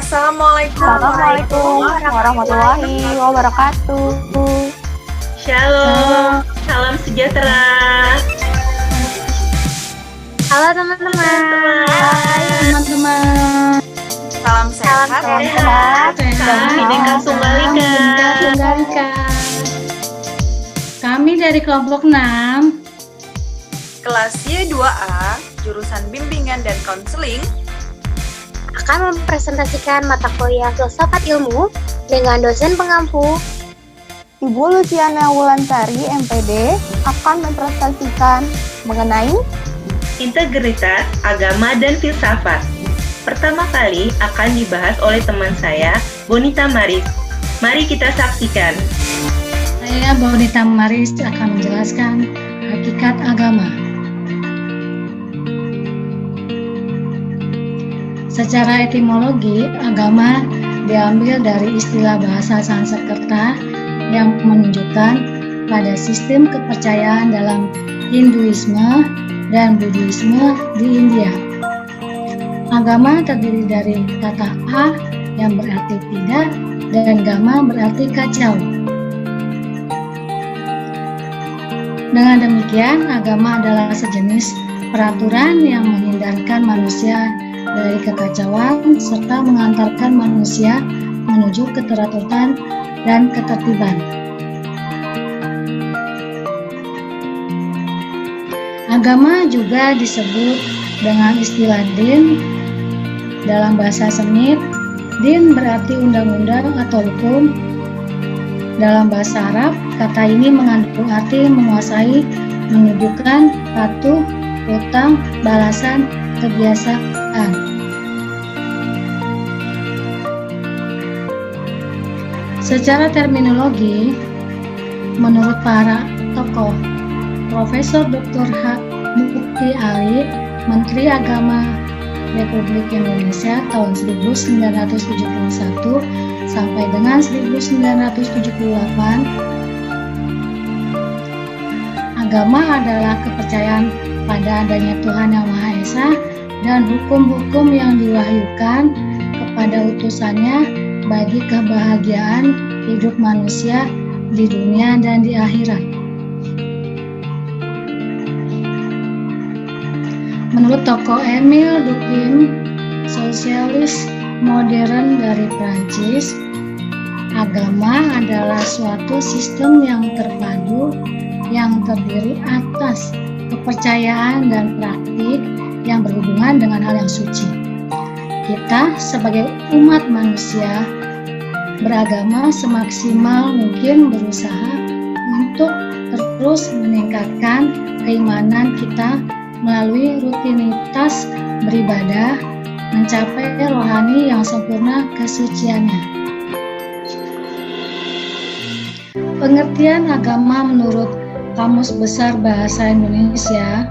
Assalamualaikum warahmatullahi wabarakatuh. Shalom, salam sejahtera. Halo teman-teman. Salam sehat. Kami Bhinneka Tunggal Ika. Kami dari kelompok 6 Kelas Y2A, jurusan bimbingan dan konseling, akan mempresentasikan mata kuliah Filsafat Ilmu dengan dosen pengampu. Ibu Luciana Wulansari, MPD, akan mempresentasikan mengenai Integritas, agama, dan filsafat. Pertama kali akan dibahas oleh teman saya, Bonita Maris. Mari kita saksikan. saya Bonita Maris akan menjelaskan hakikat agama. Secara etimologi, agama diambil dari istilah bahasa Sanskerta yang menunjukkan pada sistem kepercayaan dalam Hinduisme dan Buddhisme di India. Agama terdiri dari kata a yang berarti tidak dan gama berarti kacau. Dengan demikian, agama adalah sejenis peraturan yang menghindarkan manusia dari kekacauan serta mengantarkan manusia menuju keteraturan dan ketertiban. Agama juga disebut dengan istilah din. Dalam bahasa Semit, din berarti undang-undang atau hukum. Dalam bahasa Arab, kata ini mengandung arti menguasai, menunjukkan patuh, utang, balasan, kebiasaan. Secara terminologi, menurut para tokoh, Profesor Dr. H. Mukti Ali, Menteri Agama Republik Indonesia tahun 1971 sampai dengan 1978, agama adalah kepercayaan pada adanya Tuhan Yang Maha Esa dan hukum-hukum yang diwahyukan kepada utusannya bagi kebahagiaan hidup manusia di dunia dan di akhirat. Menurut tokoh Emile Durkheim, sosialis modern dari Prancis, agama adalah suatu sistem yang terpadu yang terdiri atas kepercayaan dan praktik yang berhubungan dengan hal yang suci. Kita sebagai umat manusia beragama semaksimal mungkin berusaha untuk terus meningkatkan keimanan kita melalui rutinitas beribadah, mencapai rohani yang sempurna kesuciannya. Pengertian agama menurut Kamus Besar Bahasa Indonesia,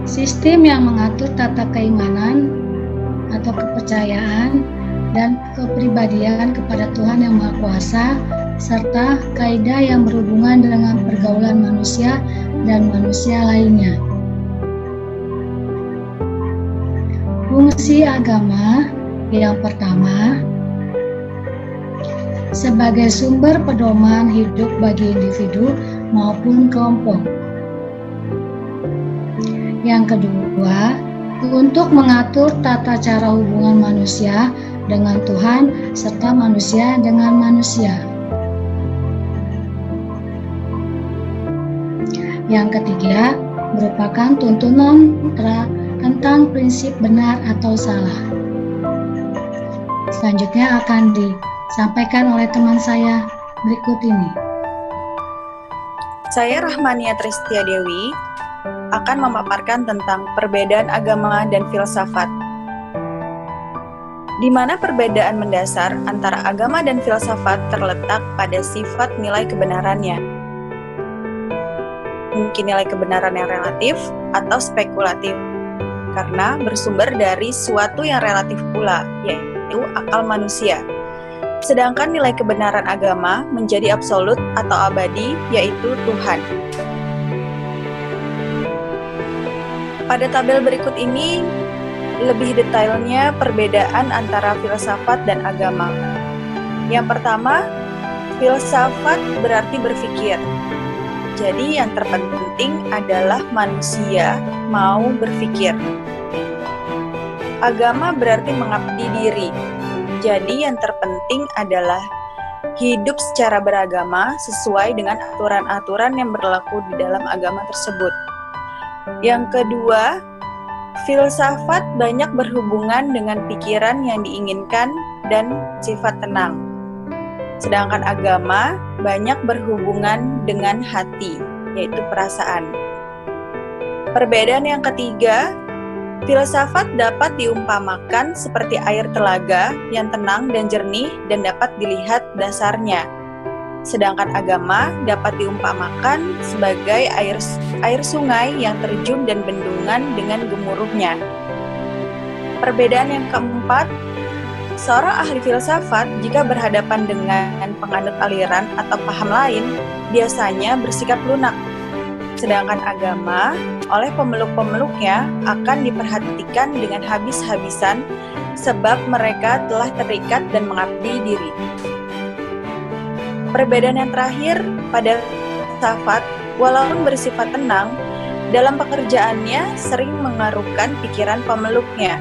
sistem yang mengatur tata keimanan atau kepercayaan dan kepribadian kepada Tuhan Yang Maha Kuasa, serta kaidah yang berhubungan dengan pergaulan manusia dan manusia lainnya. Fungsi agama yang pertama, sebagai sumber pedoman hidup bagi individu maupun kelompok. Yang kedua, untuk mengatur tata cara hubungan manusia dengan Tuhan serta manusia dengan manusia. Yang ketiga, merupakan tuntunan tentang prinsip benar atau salah. Selanjutnya akan disampaikan oleh teman saya berikut ini. saya Rahmania Tristia Dewi akan memaparkan tentang perbedaan agama dan filsafat. Di mana perbedaan mendasar antara agama dan filsafat terletak pada sifat nilai kebenarannya. Mungkin nilai kebenaran yang relatif atau spekulatif, karena bersumber dari suatu yang relatif pula, yaitu akal manusia. Sedangkan nilai kebenaran agama menjadi absolut atau abadi, yaitu Tuhan. Pada tabel berikut ini, lebih detailnya perbedaan antara filsafat dan agama. Yang pertama, filsafat berarti berpikir. Jadi yang terpenting adalah manusia mau berpikir. Agama berarti mengabdi diri. Jadi yang terpenting adalah hidup secara beragama sesuai dengan aturan-aturan yang berlaku di dalam agama tersebut. Yang kedua, filsafat banyak berhubungan dengan pikiran yang diinginkan dan sifat tenang. Sedangkan agama banyak berhubungan dengan hati, yaitu perasaan. Perbedaan yang ketiga, filsafat dapat diumpamakan seperti air telaga yang tenang dan jernih dan dapat dilihat dasarnya. Sedangkan agama dapat diumpamakan sebagai air sungai yang terjun dan bendungan dengan gemuruhnya. Perbedaan yang keempat, seorang ahli filsafat jika berhadapan dengan penganut aliran atau paham lain, biasanya bersikap lunak. Sedangkan agama, oleh pemeluk-pemeluknya akan diperhatikan dengan habis-habisan sebab mereka telah terikat dan mengabdi diri. Perbedaan yang terakhir, pada filsafat, walaupun bersifat tenang, dalam pekerjaannya sering mengaruhkan pikiran pemeluknya.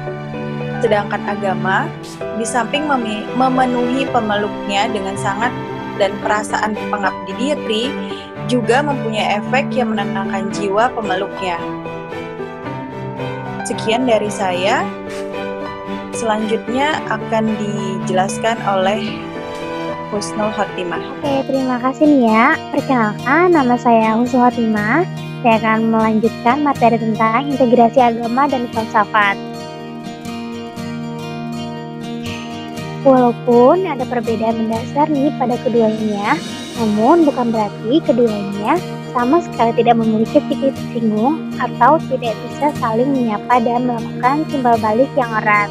Sedangkan agama, di samping memenuhi pemeluknya dengan sangat dan perasaan pengabdi diri, juga mempunyai efek yang menenangkan jiwa pemeluknya. Sekian dari saya. Selanjutnya akan dijelaskan oleh Husnul Khotimah. Oke, terima kasih nih ya. Perkenalkan, nama saya Husnul Khotimah. Saya akan melanjutkan materi tentang integrasi agama dan filsafat. Walaupun ada perbedaan mendasar nih pada keduanya, namun bukan berarti keduanya sama sekali tidak memiliki titik singgung atau tidak bisa saling menyapa dan melakukan timbal balik yang erat.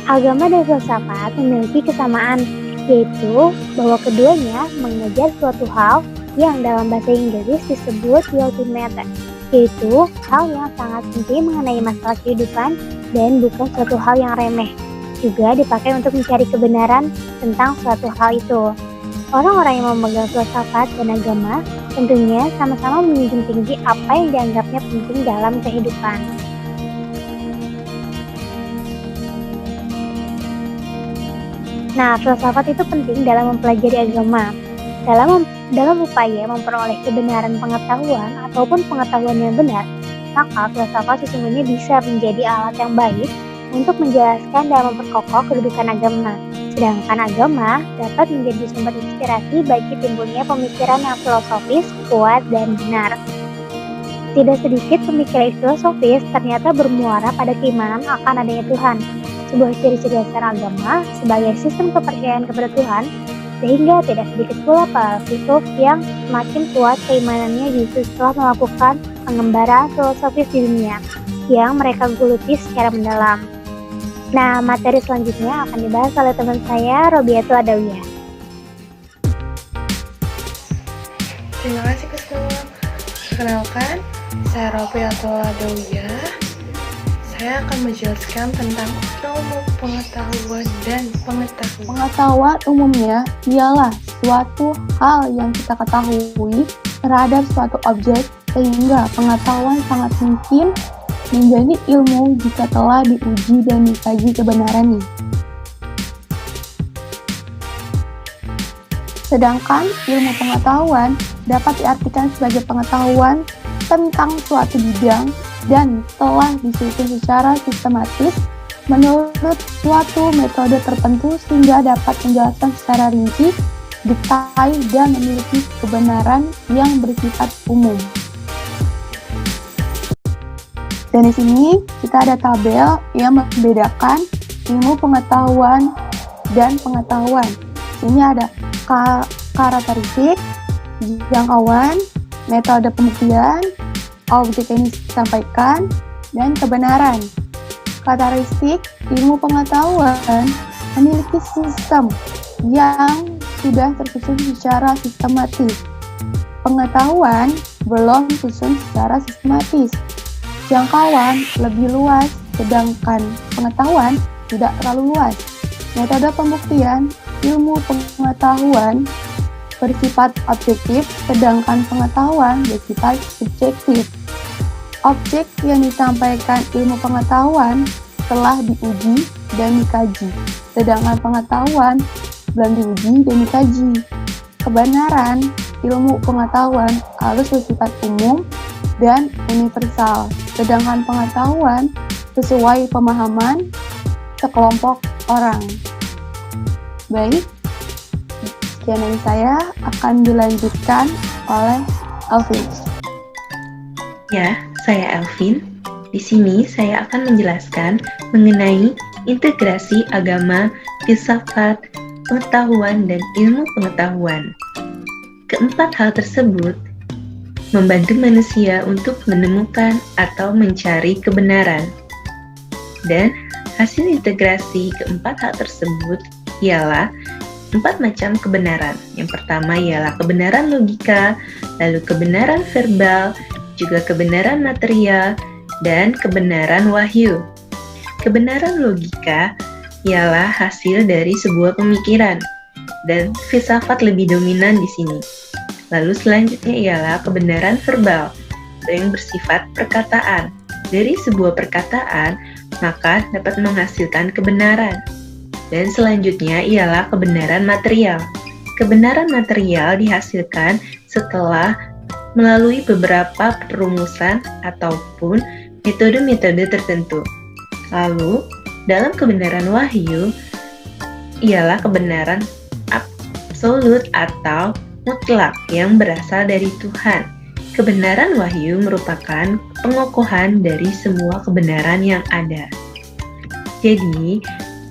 Agama dan filsafat memiliki kesamaan, yaitu bahwa keduanya mengejar suatu hal yang dalam bahasa Inggris disebut the ultimate, yaitu hal yang sangat penting mengenai masalah kehidupan dan bukan suatu hal yang remeh. Juga dipakai untuk mencari kebenaran tentang suatu hal itu. Orang-orang yang memegang filsafat dan agama tentunya sama-sama menjunjung tinggi apa yang dianggapnya penting dalam kehidupan. Nah, filsafat itu penting dalam mempelajari agama. Dalam upaya memperoleh kebenaran pengetahuan ataupun pengetahuan yang benar, maka filsafat sesungguhnya bisa menjadi alat yang baik untuk menjelaskan dan memperkokoh kedudukan agama. Sedangkan agama dapat menjadi sumber inspirasi bagi timbulnya pemikiran yang filosofis, kuat, dan benar. Tidak sedikit pemikiran filosofis ternyata bermuara pada keimanan akan adanya Tuhan, sebuah ciri-ciri dasar agama sebagai sistem kepercayaan kepada Tuhan, sehingga tidak sedikit pula para filsuf yang semakin kuat keimanannya justru setelah melakukan pengembaraan filosofis di dunia yang mereka geluti secara mendalam. Nah, materi selanjutnya akan dibahas oleh teman saya, Robiatul Adawiyah. Terima kasih Kusnul. Perkenalkan, saya Robiatul Adawiyah. Saya akan menjelaskan tentang ilmu pengetahuan dan pengetahuan. Pengetahuan umumnya ialah suatu hal yang kita ketahui terhadap suatu objek, sehingga pengetahuan sangat mungkin menjadi ilmu jika telah diuji dan dikaji kebenarannya. Sedangkan ilmu pengetahuan dapat diartikan sebagai pengetahuan tentang suatu bidang dan telah disusun secara sistematis menurut suatu metode tertentu sehingga dapat menjelaskan secara rinci, detail, dan memiliki kebenaran yang bersifat umum. Dan di sini kita ada tabel yang membedakan ilmu pengetahuan dan pengetahuan. Ini ada karakteristik, jangkauan, metode pembuktian, objek yang disampaikan, dan kebenaran. Karakteristik ilmu pengetahuan memiliki sistem yang sudah tersusun secara sistematis. Pengetahuan belum disusun secara sistematis. jangkauan lebih luas, sedangkan pengetahuan tidak terlalu luas. Metode pembuktian ilmu pengetahuan bersifat objektif, sedangkan pengetahuan bersifat subjektif. Objek yang disampaikan ilmu pengetahuan telah diuji dan dikaji, sedangkan pengetahuan belum diuji dan dikaji. Kebenaran ilmu pengetahuan harus bersifat umum dan universal, sedangkan pengetahuan sesuai pemahaman sekelompok orang. Baik, sekian dari saya akan dilanjutkan oleh Alvin. Ya, saya Elvin. Di sini saya akan menjelaskan mengenai integrasi agama, filsafat, pengetahuan, dan ilmu pengetahuan. Keempat hal tersebut membantu manusia untuk menemukan atau mencari kebenaran. Dan hasil integrasi keempat hal tersebut ialah 4 macam kebenaran. Yang pertama ialah kebenaran logika, lalu kebenaran verbal, juga kebenaran material, dan kebenaran wahyu. Kebenaran logika ialah hasil dari sebuah pemikiran, dan filsafat lebih dominan di sini. Lalu selanjutnya ialah kebenaran verbal, yang bersifat perkataan. Dari sebuah perkataan, maka dapat menghasilkan kebenaran. Dan selanjutnya ialah kebenaran material. Kebenaran material dihasilkan setelah melalui beberapa perumusan ataupun metode-metode tertentu. Lalu, dalam kebenaran wahyu, ialah kebenaran absolut atau mutlak yang berasal dari Tuhan. Kebenaran wahyu merupakan pengokohan dari semua kebenaran yang ada. Jadi,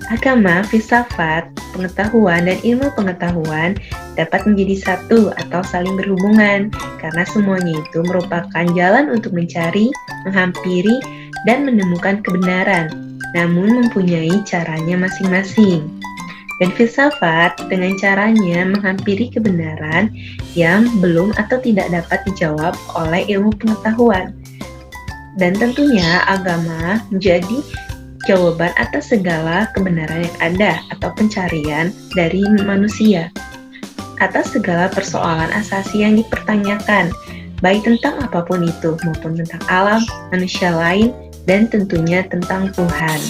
agama, filsafat, pengetahuan, dan ilmu pengetahuan dapat menjadi satu atau saling berhubungan karena semuanya itu merupakan jalan untuk mencari, menghampiri, dan menemukan kebenaran, namun mempunyai caranya masing-masing. Dan filsafat dengan caranya menghampiri kebenaran yang belum atau tidak dapat dijawab oleh ilmu pengetahuan. Dan tentunya agama menjadi jawaban atas segala kebenaran yang ada atau pencarian dari manusia atas segala persoalan asasi yang dipertanyakan, baik tentang apapun itu maupun tentang alam, manusia lain, dan tentunya tentang Tuhan.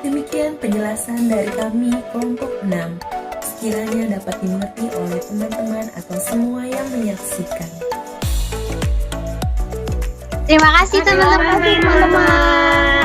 Demikian penjelasan dari kami kelompok 6. Sekiranya dapat dimengerti oleh teman-teman atau semua yang menyaksikan. Terima kasih teman-teman.